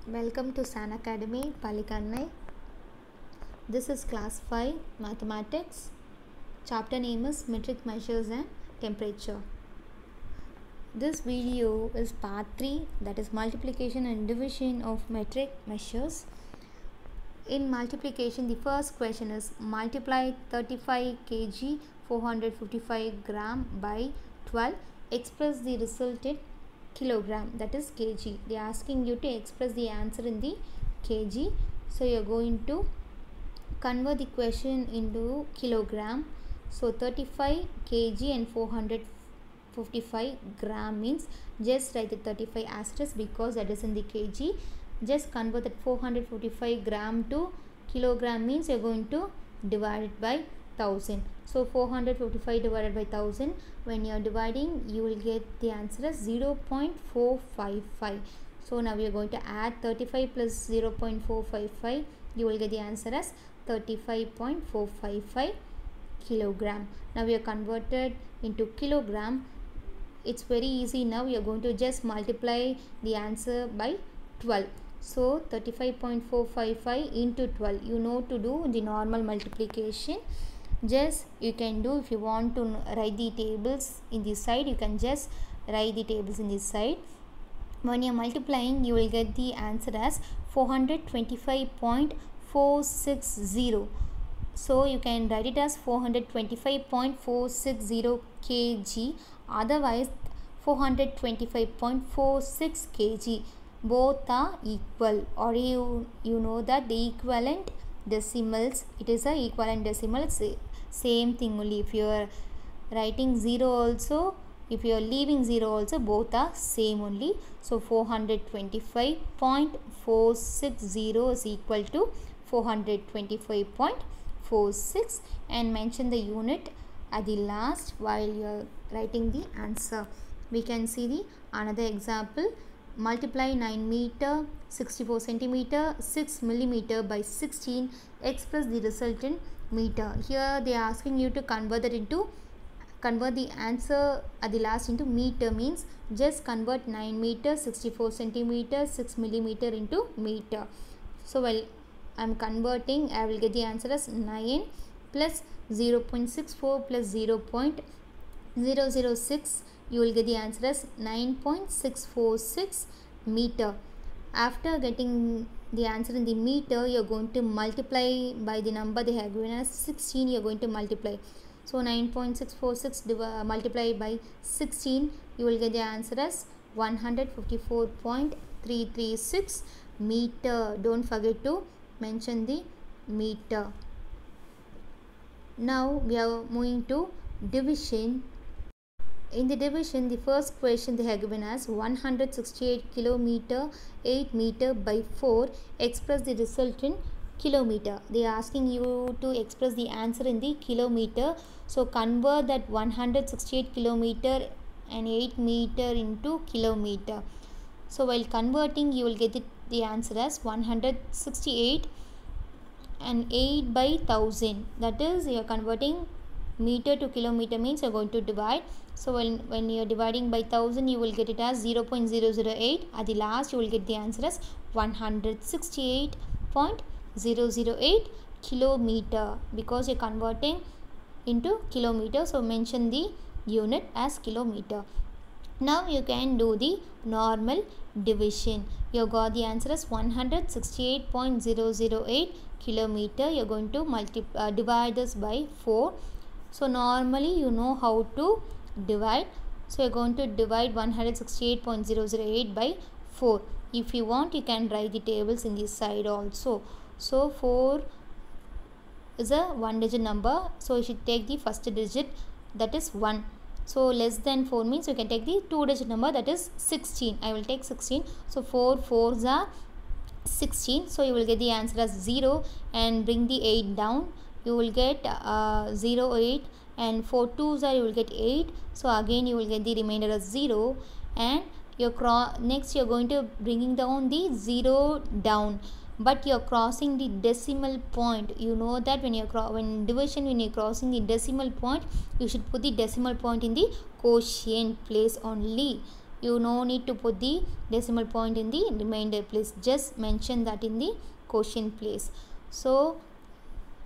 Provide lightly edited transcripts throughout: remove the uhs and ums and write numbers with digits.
Welcome to San Academy, Palikannai. This is class 5 mathematics. Chapter name is metric measures and temperature. This video is part 3, that is multiplication and division of metric measures. In multiplication, the first question is multiply 35 kg 455 gram by 12. Express the result in kilogram, that is kg. They are asking you to express the answer in the kg. So you are going to convert the question into kilogram. So 35 kg and 455 gram means just write the 35 asterisk because that is in the kg. Just convert that 455 gram to kilogram means you are going to divide it by 1000. So 455 divided by 1000, when you are dividing you will get the answer as 0.455. So now we are going to add 35 plus 0.455, you will get the answer as 35.455 kilogram. Now we are converted into kilogram. It's very easy. Now we are going to just multiply the answer by 12. So 35.455 into 12, you know to do the normal multiplication. Just you can do, if you want to write the tables in this side, you can just write the tables in this side. When you are multiplying, you will get the answer as 425.460. so you can write it as 425.460 kg, otherwise 425.46 kg. Both are equal, or you know that the equivalent decimals, it is a equivalent decimal, it's same thing only. If you are writing 0 also, if you are leaving 0 also, both are same only. So 425.460 is equal to 425.46, and mention the unit at the last while you are writing the answer. We can see the another example. Multiply 9 meter 64 centimeter 6 millimeter by 16. Express the result in meter. Here they are asking you to convert the answer at the last into meter, means just convert 9 meter 64 centimeter 6 millimeter into meter. So while I am converting, I will get the answer as 9 plus 0.64 plus 0.006, you will get the answer as 9.646 meter. After getting the answer in the meter, you are going to multiply by the number they have given as 16. You are going to multiply. So 9.646 multiply by 16, you will get the answer as 154.336 meter. Don't forget to mention the meter. Now we are moving to division. In the division, the first question they have given as 168 kilometer 8 meter by 4. Express the result in kilometer. They are asking you to express the answer in the kilometer. So convert that 168 kilometer and 8 meter into kilometer. So while converting, you will get the answer as 168 and 8 by 1000. That is, you are converting meter to kilometer, means you are going to divide. So when you are dividing by 1000, you will get it as 0.008. At the last, you will get the answer as 168.008 kilometer, because you are converting into kilometer. So mention the unit as kilometer. Now you can do the normal division. You got the answer as 168.008 kilometer. You are going to divide this by 4. So normally you know how to divide. So you are going to divide 168.008 by 4. If you want, you can write the tables in this side also. So 4 is a 1-digit number. So you should take the first digit, that is 1. So less than 4 means you can take the 2-digit number, that is 16. I will take 16. So 4 4s are 16. So you will get the answer as 0 and bring the 8 down. You will get 0 8, and 4 2s are, you will get 8. So again you will get the remainder as 0, and next you are going to bringing down the 0 down, but you are crossing the decimal point. You know that when you are when you are crossing the decimal point, you should put the decimal point in the quotient place only. you no need to put the decimal point in the remainder place, just mention that in the quotient place. So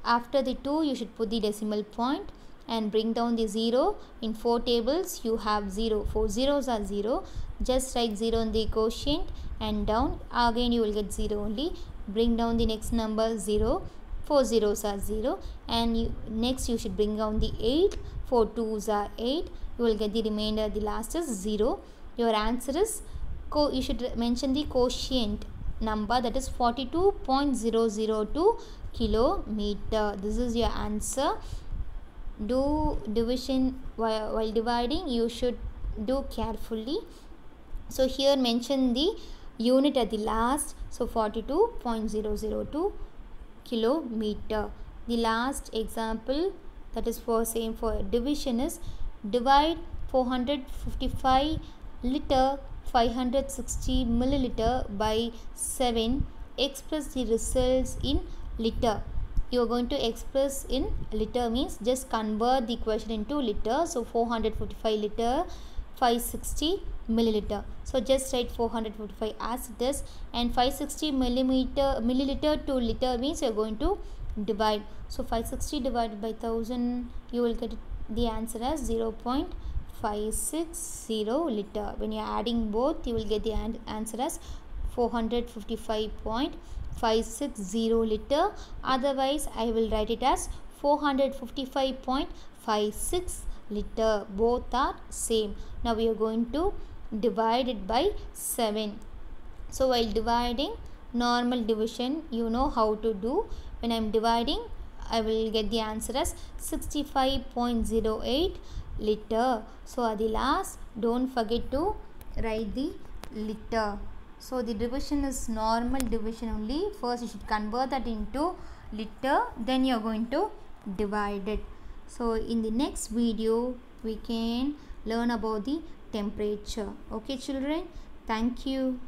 after the 2 you should put the decimal point and bring down the 0. In 4 tables you have 0, 4 zeros are 0, just write 0 in the quotient and down, again you will get 0 only. Bring down the next number 0, 4 zeros are 0, and next you should bring down the 8, 4 twos are 8, you will get the remainder, the last is 0. Your answer is, you should mention the quotient number, that is 42.002 kilometer. This is your answer. Do division while dividing, you should do carefully. So here mention the unit at the last, so 42.002 kilometer. The last example, that is for same for division, is divide 455 liter 560 milliliter by 7, express the results in liter. You are going to express in liter means just convert the equation into liter. So 445 liter 560 milliliter. So just write 445 as it is, and 560 milliliter to liter means you are going to divide. So 560 divided by 1000, you will get the answer as 0.560 liter. When you are adding both, you will get the answer as 455.560 liter. Otherwise I will write it as 455.56 liter. Both are same. Now we are going to divide it by 7. So while dividing, normal division you know how to do. When I am dividing, I will get the answer as 65.08 liter. So at the last, don't forget to write the liter. So the division is normal division only. First you should convert that into liter, then you are going to divide it. So in the next video we can learn about the temperature. Okay children, thank you.